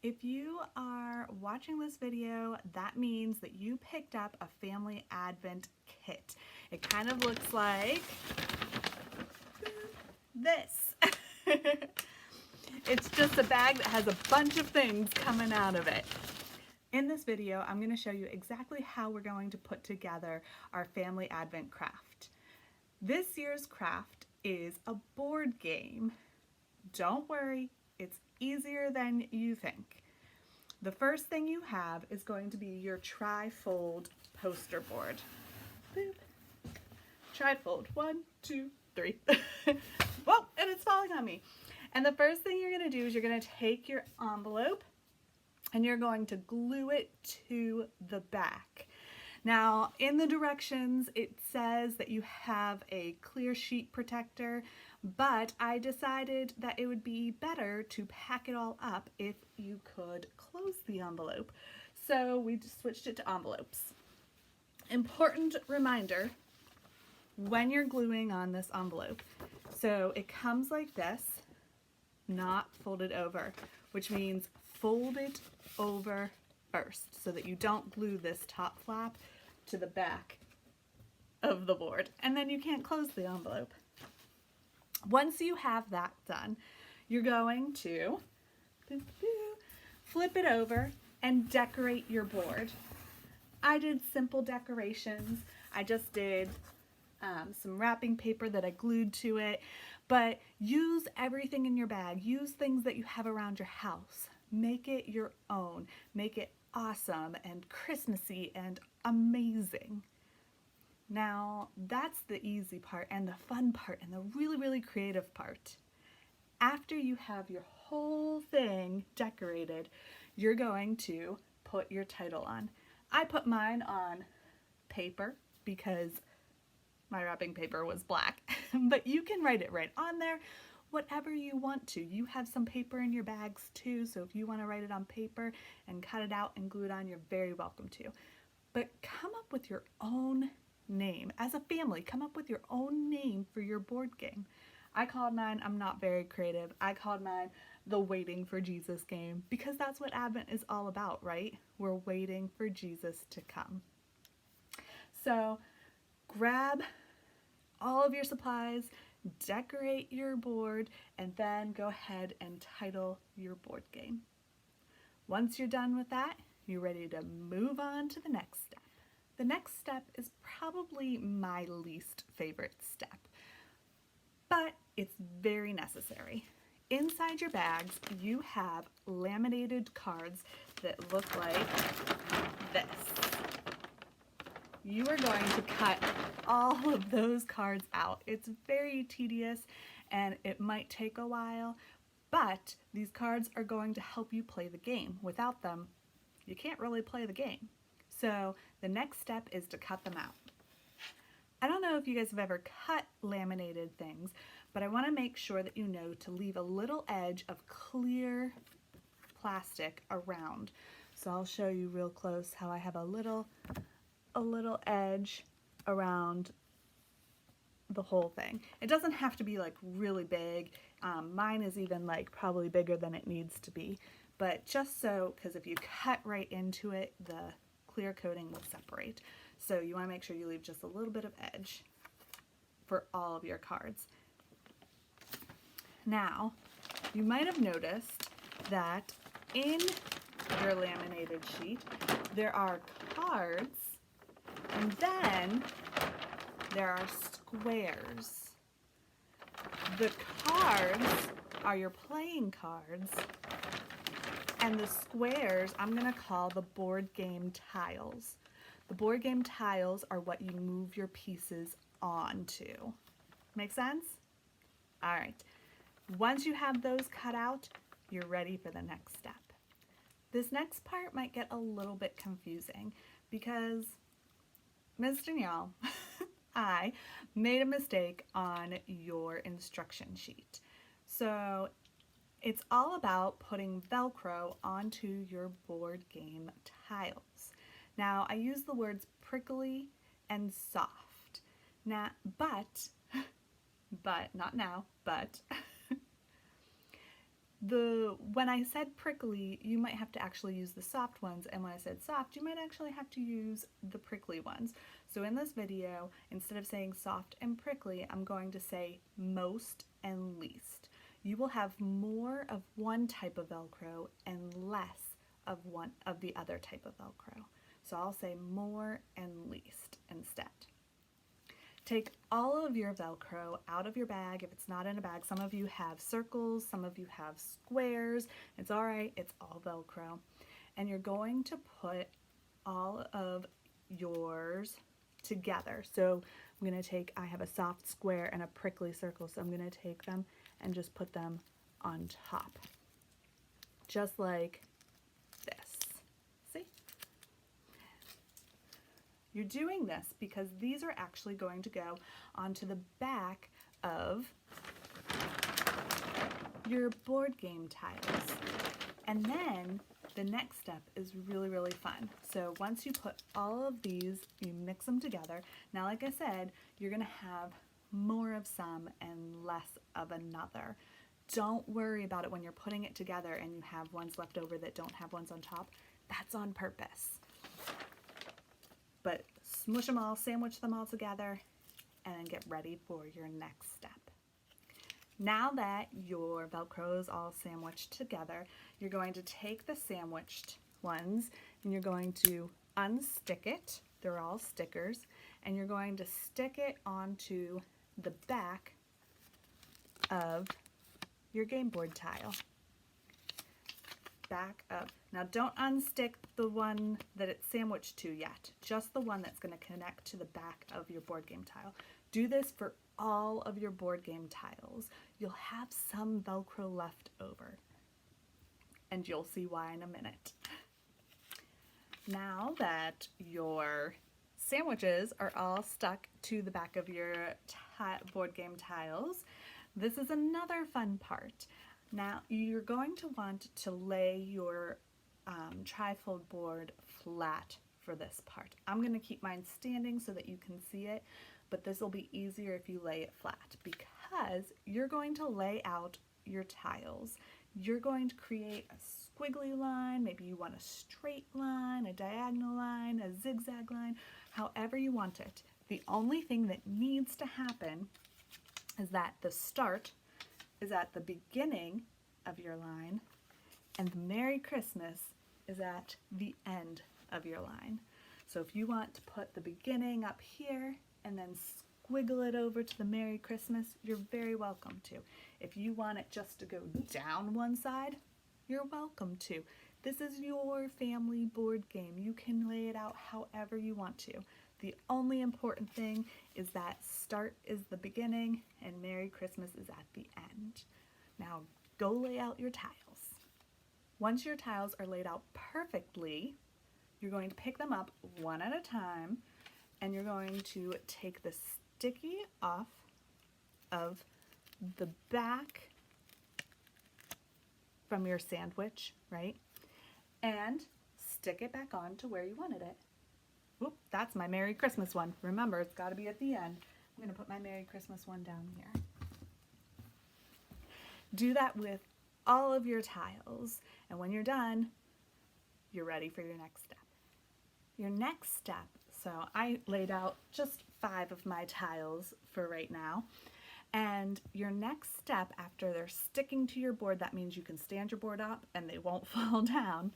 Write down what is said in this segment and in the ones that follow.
If you are watching this video, that means that you picked up a family advent kit. It kind of looks like this. It's just a bag that has a bunch of things coming out of it. In this video, I'm going to show you exactly how we're going to put together our family advent craft. This year's craft is a board game. Don't worry, it's easier than you think. The first thing you have is going to be your tri-fold poster board. Boop. Tri-fold, 1, 2, 3. Whoa, and it's falling on me. And the first thing you're going to do is you're going to take your envelope and you're going to glue it to the back. Now, in the directions, it says that you have a clear sheet protector, but I decided that it would be better to pack it all up if you could close the envelope. So we just switched it to envelopes. Important reminder when you're gluing on this envelope. So it comes like this, not folded over, which means fold it over first so that you don't glue this top flap to the back of the board, and then you can't close the envelope. Once you have that done, you're going to flip it over and decorate your board. I did simple decorations. I just did some wrapping paper that I glued to it, but use everything in your bag. Use things that you have around your house. Make it your own. Make it awesome and Christmassy and amazing. Now, that's the easy part and the fun part and the really, really creative part. After you have your whole thing decorated, you're going to put your title on. I put mine on paper because my wrapping paper was black, but you can write it right on there, whatever you want to. You have some paper in your bags too, so if you want to write it on paper and cut it out and glue it on, you're very welcome to. But come up with your own name. As a family, come up with your own name for your board game. I called mine, I'm not very creative, I called mine the Waiting for Jesus game because that's what Advent is all about, right? We're waiting for Jesus to come. So grab all of your supplies, decorate your board, and then go ahead and title your board game. Once you're done with that, you're ready to move on to the next step. The next step is probably my least favorite step, but it's very necessary. Inside your bags, you have laminated cards that look like this. You are going to cut all of those cards out. It's very tedious and it might take a while, but these cards are going to help you play the game. Without them, you can't really play the game. So the next step is to cut them out. I don't know if you guys have ever cut laminated things, but I want to make sure that you know to leave a little edge of clear plastic around. So I'll show you real close how I have a little edge around the whole thing. It doesn't have to be like really big. Mine is even like probably bigger than it needs to be, but just so, because if you cut right into it, the clear coating will separate. So you want to make sure you leave just a little bit of edge for all of your cards. Now, you might have noticed that in your laminated sheet, there are cards and then there are squares. The cards are your playing cards, and the squares I'm going to call the board game tiles. The board game tiles are what you move your pieces onto. Make sense? All right. Once you have those cut out, you're ready for the next step. This next part might get a little bit confusing because Ms. Danielle, I made a mistake on your instruction sheet. So it's all about putting Velcro onto your board game tiles. Now, I use the words prickly and soft. Now, but, not now, but when I said prickly, you might have to actually use the soft ones, and when I said soft, you might actually have to use the prickly ones. So in this video, instead of saying soft and prickly, I'm going to say most and least. You will have more of one type of Velcro and less of one of the other type of Velcro. So I'll say more and least instead. Take all of your Velcro out of your bag if it's not in a bag. Some of you have circles, some of you have squares. It's all right, it's all Velcro. And you're going to put all of yours together. So I'm going to take, I have a soft square and a prickly circle, so I'm going to take them and just put them on top. Just like this. See? You're doing this because these are actually going to go onto the back of your board game tiles. And then the next step is really, really fun. So once you put all of these, you mix them together. Now, like I said, you're gonna have more of some and less of another. Don't worry about it when you're putting it together and you have ones left over that don't have ones on top. That's on purpose. But smush them all, sandwich them all together, and then get ready for your next step. Now that your Velcro is all sandwiched together, you're going to take the sandwiched ones and you're going to unstick it. They're all stickers. And you're going to stick it onto the back of your game board tile. Back up. Now don't unstick the one that it's sandwiched to yet, just the one that's going to connect to the back of your board game tile. Do this for all of your board game tiles. You'll have some Velcro left over, and you'll see why in a minute. Now that your sandwiches are all stuck to the back of your board game tiles, this is another fun part. Now you're going to want to lay your trifold board flat for this part. I'm going to keep mine standing so that you can see it, but this will be easier if you lay it flat because you're going to lay out your tiles. You're going to create a squiggly line, maybe you want a straight line, a diagonal line, a zigzag line, however you want it. The only thing that needs to happen is that the start is at the beginning of your line and the Merry Christmas is at the end of your line. So if you want to put the beginning up here and then squiggle it over to the Merry Christmas, you're very welcome to. If you want it just to go down one side, you're welcome to. This is your family board game. You can lay it out however you want to. The only important thing is that start is the beginning and Merry Christmas is at the end. Now go lay out your tiles. Once your tiles are laid out perfectly, you're going to pick them up one at a time and you're going to take the sticky off of the back from your sandwich, right? And stick it back on to where you wanted it. Oop, that's my Merry Christmas one. Remember, it's got to be at the end. I'm going to put my Merry Christmas one down here. Do that with all of your tiles, and when you're done, you're ready for your next step. Your next step, so I laid out just 5 of my tiles for right now, and your next step after they're sticking to your board, that means you can stand your board up and they won't fall down.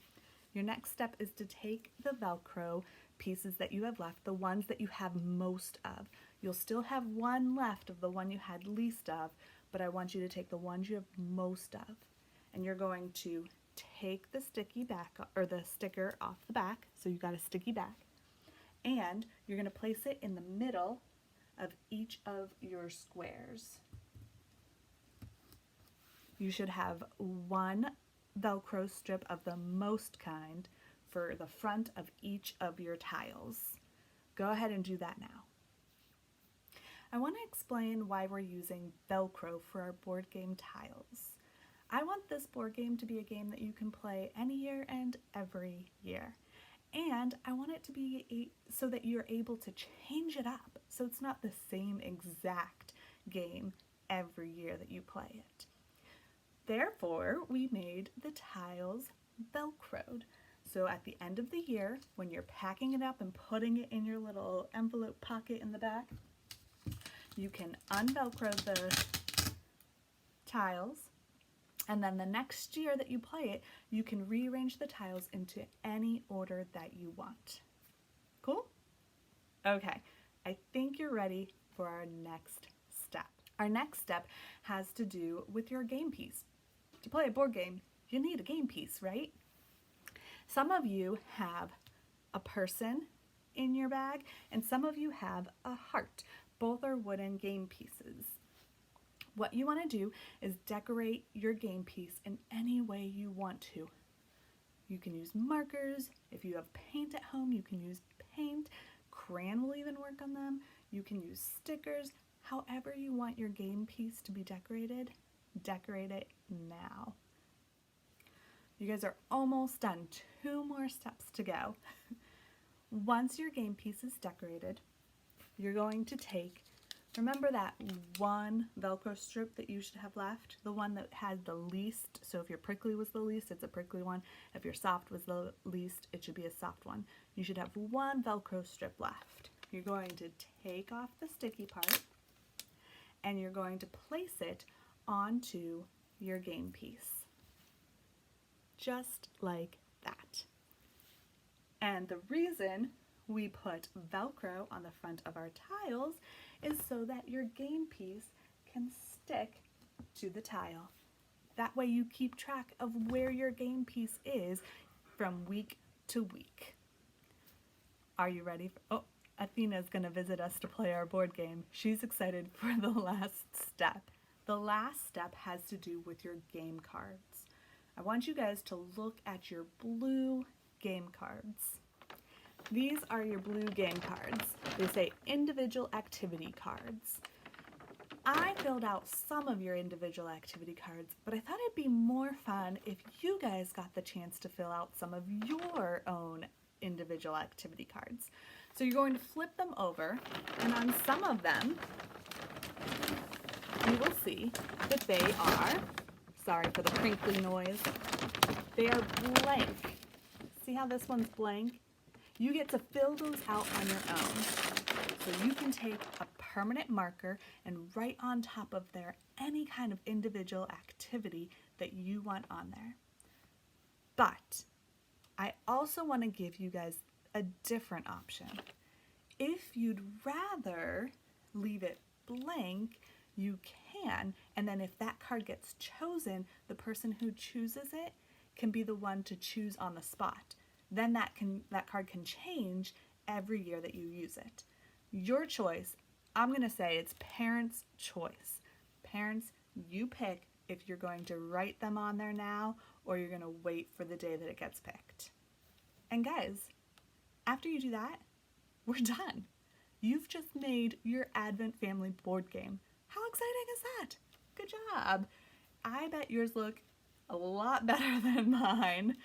Your next step is to take the Velcro pieces that you have left, the ones that you have most of. You'll still have one left of the one you had least of, but I want you to take the ones you have most of. And you're going to take the sticky back, or the sticker off the back, so you got a sticky back, and you're going to place it in the middle of each of your squares. You should have one Velcro strip of the most kind for the front of each of your tiles. Go ahead and do that now. I want to explain why we're using Velcro for our board game tiles. I want this board game to be a game that you can play any year and every year. And I want it to be so that you're able to change it up, so it's not the same exact game every year that you play it. Therefore, we made the tiles Velcroed. So at the end of the year, when you're packing it up and putting it in your little envelope pocket in the back, you can unvelcro the tiles, and then the next year that you play it, you can rearrange the tiles into any order that you want. Cool? Okay, I think you're ready for our next step. Our next step has to do with your game piece. To play a board game, you need a game piece, right? Some of you have a person in your bag, and some of you have a heart. Both are wooden game pieces. What you want to do is decorate your game piece in any way you want to. You can use markers. If you have paint at home, you can use paint. Crayon will even work on them. You can use stickers. However you want your game piece to be decorated, decorate it now. You guys are almost done. 2 more steps to go. Once your game piece is decorated, you're going to take, remember that one Velcro strip that you should have left? The one that had the least, so if your prickly was the least, it's a prickly one. If your soft was the least, it should be a soft one. You should have one Velcro strip left. You're going to take off the sticky part, and you're going to place it onto your game piece. Just like that. And the reason we put Velcro on the front of our tiles is so that your game piece can stick to the tile. That way you keep track of where your game piece is from week to week. Are you ready? Oh, Athena's gonna visit us to play our board game. She's excited for the last step. The last step has to do with your game cards. I want you guys to look at your blue game cards. These are your blue game cards. They say individual activity cards. I filled out some of your individual activity cards, but I thought it'd be more fun if you guys got the chance to fill out some of your own individual activity cards. So you're going to flip them over, and on some of them, you will see that they are, sorry for the crinkly noise, they are blank. See how this one's blank? You get to fill those out on your own. So you can take a permanent marker and write on top of there any kind of individual activity that you want on there. But I also want to give you guys a different option. If you'd rather leave it blank, you can, and then if that card gets chosen, the person who chooses it can be the one to choose on the spot. Then that card can change every year that you use it. Your choice. I'm going to say it's parents' choice. Parents, you pick if you're going to write them on there now or you're going to wait for the day that it gets picked. And guys, after you do that, we're done. You've just made your Advent Family board game. How exciting is that? Good job. I bet yours look a lot better than mine,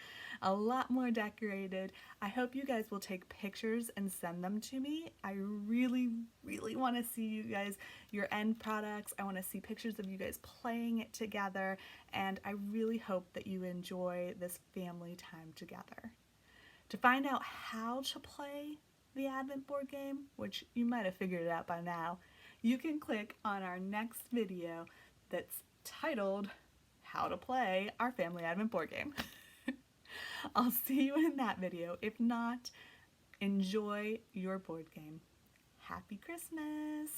a lot more decorated. I hope you guys will take pictures and send them to me. I really, really want to see you guys, your end products. I want to see pictures of you guys playing it together, and I really hope that you enjoy this family time together. To find out how to play the Advent board game, which you might have figured it out by now, you can click on our next video that's titled How to Play Our Family Advent Board Game. I'll see you in that video. If not, enjoy your board game. Happy Christmas!